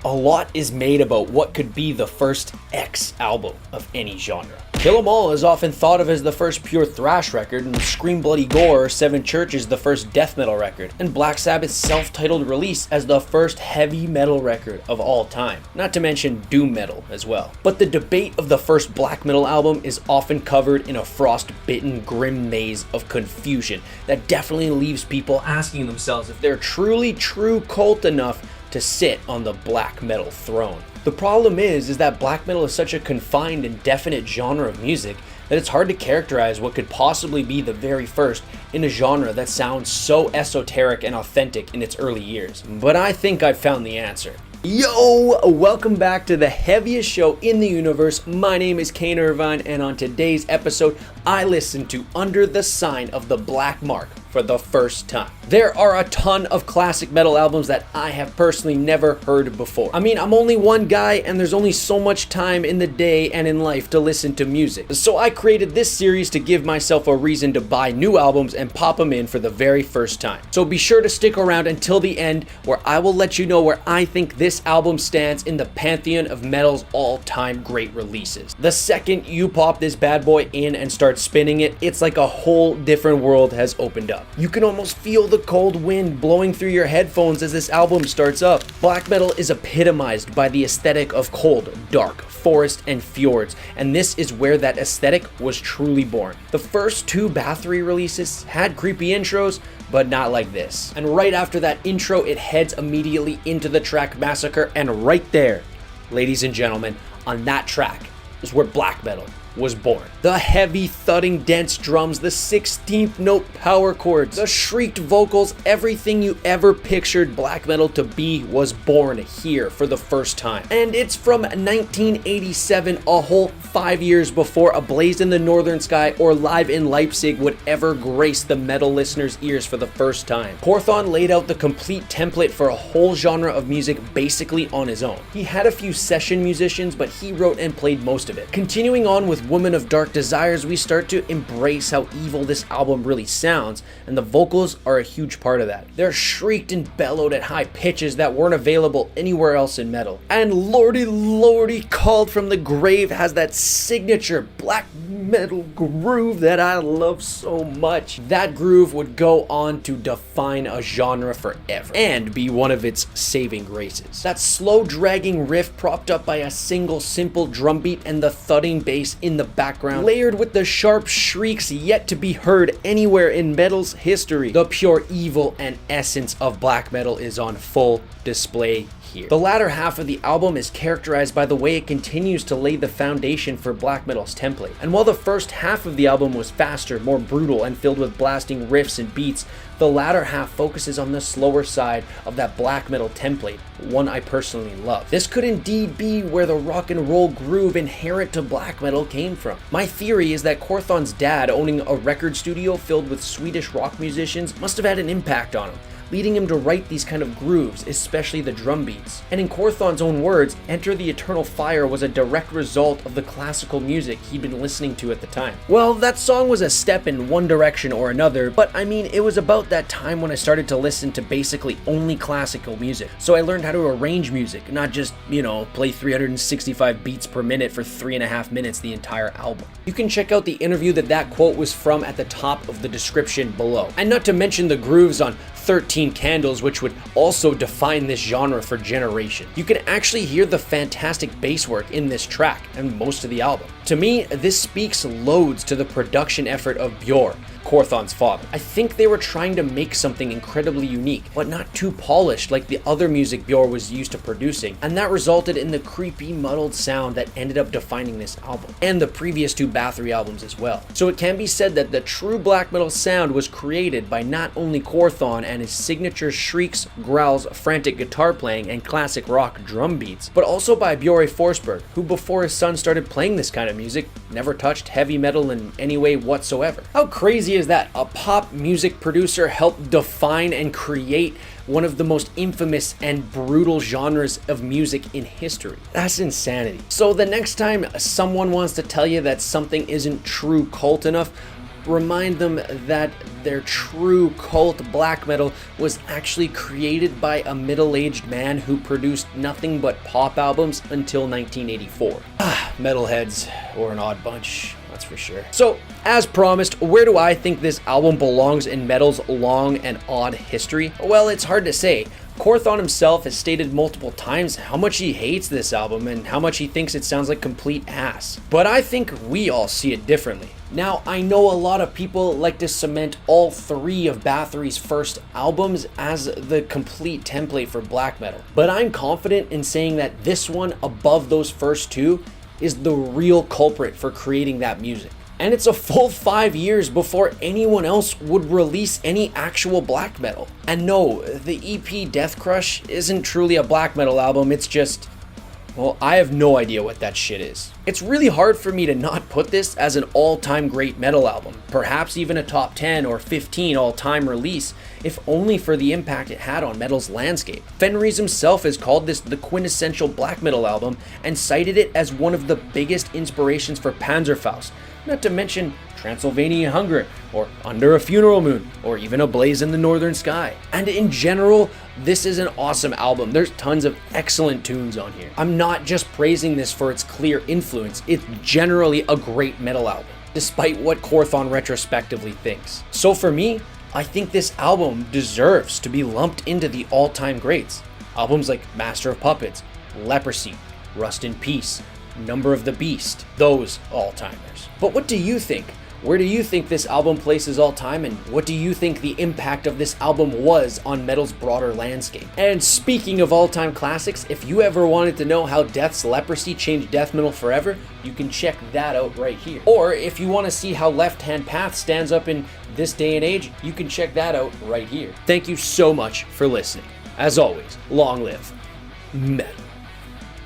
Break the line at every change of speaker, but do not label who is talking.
A lot is made about what could be the first X album of any genre. Kill 'Em All is often thought of as the first pure thrash record, and Scream Bloody Gore or Seven Churches the first death metal record, and Black Sabbath's self-titled release as the first heavy metal record of all time, not to mention doom metal as well. But the debate of the first black metal album is often covered in a frost-bitten grim maze of confusion that definitely leaves people asking themselves if they're truly true cult enough to sit on the black metal throne. The problem is that black metal is such a confined and definite genre of music that it's hard to characterize what could possibly be the very first in a genre that sounds so esoteric and authentic in its early years. But I think I've found the answer. Yo, welcome back to the heaviest show in the universe. My name is Kane Irvine, and on today's episode, I listened to Under the Sign of the Black Mark for the first time. There are a ton of classic metal albums that I have personally never heard before. I mean, I'm only one guy and there's only so much time in the day and in life to listen to music. So I created this series to give myself a reason to buy new albums and pop them in for the very first time. So be sure to stick around until the end, where I will let you know where I think this album stands in the pantheon of metal's all-time great releases. The second you pop this bad boy in and start spinning it, it's like a whole different world has opened up. You can almost feel the cold wind blowing through your headphones as this album starts up. Black metal is epitomized by the aesthetic of cold, dark, forest, and fjords, and this is where that aesthetic was truly born. The first two Bathory releases had creepy intros, but not like this. And right after that intro, it heads immediately into the track Massacre, and right there, ladies and gentlemen, on that track is where black metal was born. The heavy thudding dense drums, the 16th note power chords, the shrieked vocals, everything you ever pictured black metal to be was born here for the first time. And it's from 1987, a whole 5 years before A Blaze in the Northern Sky or Live in Leipzig would ever grace the metal listener's ears for the first time. Quorthon laid out the complete template for a whole genre of music basically on his own. He had a few session musicians, but he wrote and played most of it. Continuing on with Woman of Dark Desires, we start to embrace how evil this album really sounds, and the vocals are a huge part of that. They're shrieked and bellowed at high pitches that weren't available anywhere else in metal. And Lordy Lordy Called from the Grave has that signature black metal groove that I love so much. That groove would go on to define a genre forever and be one of its saving graces. That slow dragging riff propped up by a single simple drum beat and the thudding bass in the background, layered with the sharp shrieks yet to be heard anywhere in metal's history. The pure evil and essence of black metal is on full display here. The latter half of the album is characterized by the way it continues to lay the foundation for black metal's template. And while the first half of the album was faster, more brutal, and filled with blasting riffs and beats, the latter half focuses on the slower side of that black metal template, one I personally love. This could indeed be where the rock and roll groove inherent to black metal came from. My theory is that Quorthon's dad, owning a record studio filled with Swedish rock musicians, must have had an impact on him, leading him to write these kind of grooves, especially the drum beats. And in Quorthon's own words, Enter the Eternal Fire was a direct result of the classical music he'd been listening to at the time. Well, that song was a step in one direction or another, but I mean, it was about that time when I started to listen to basically only classical music. So I learned how to arrange music, not just, play 365 beats per minute for 3.5 minutes the entire album. You can check out the interview that quote was from at the top of the description below. And not to mention the grooves on 13 Candles, which would also define this genre for generations. You can actually hear the fantastic bass work in this track and most of the album. To me, this speaks loads to the production effort of Björn, Quorthon's father. I think they were trying to make something incredibly unique, but not too polished like the other music Björn was used to producing, and that resulted in the creepy, muddled sound that ended up defining this album, and the previous two Bathory albums as well. So it can be said that the true black metal sound was created by not only Quorthon and his signature shrieks, growls, frantic guitar playing, and classic rock drum beats, but also by Björn Forsberg, who before his son started playing this kind of music, never touched heavy metal in any way whatsoever. How crazy is that? A pop music producer helped define and create one of the most infamous and brutal genres of music in history. That's insanity. So the next time someone wants to tell you that something isn't true cult enough, remind them that their true cult black metal was actually created by a middle-aged man who produced nothing but pop albums until 1984. Metalheads were an odd bunch, that's for sure. So, as promised, where do I think this album belongs in metal's long and odd history? Well, it's hard to say. Korthon himself has stated multiple times how much he hates this album and how much he thinks it sounds like complete ass. But I think we all see it differently. Now, I know a lot of people like to cement all three of Bathory's first albums as the complete template for black metal, but I'm confident in saying that this one above those first two is the real culprit for creating that music. And it's a full 5 years before anyone else would release any actual black metal. And no, the EP Death Crush isn't truly a black metal album, it's just, well, I have no idea what that shit is. It's really hard for me to not put this as an all-time great metal album, perhaps even a top 10 or 15 all-time release, if only for the impact it had on metal's landscape. Fenriz himself has called this the quintessential black metal album and cited it as one of the biggest inspirations for Panzerfaust, not to mention Transylvanian Hunger, or Under a Funeral Moon, or even A Blaze in the Northern Sky. And in general, this is an awesome album. There's tons of excellent tunes on here. I'm not just praising this for its clear influence, it's generally a great metal album, despite what Korthon retrospectively thinks. So for me, I think this album deserves to be lumped into the all-time greats. Albums like Master of Puppets, Leprosy, Rust in Peace, Number of the Beast, those all-timers. But what do you think? Where do you think this album places all time, and what do you think the impact of this album was on metal's broader landscape? And speaking of all-time classics, if you ever wanted to know how Death's Leprosy changed death metal forever, you can check that out right here. Or if you want to see how Left Hand Path stands up in this day and age, you can check that out right here. Thank you so much for listening. As always, long live metal.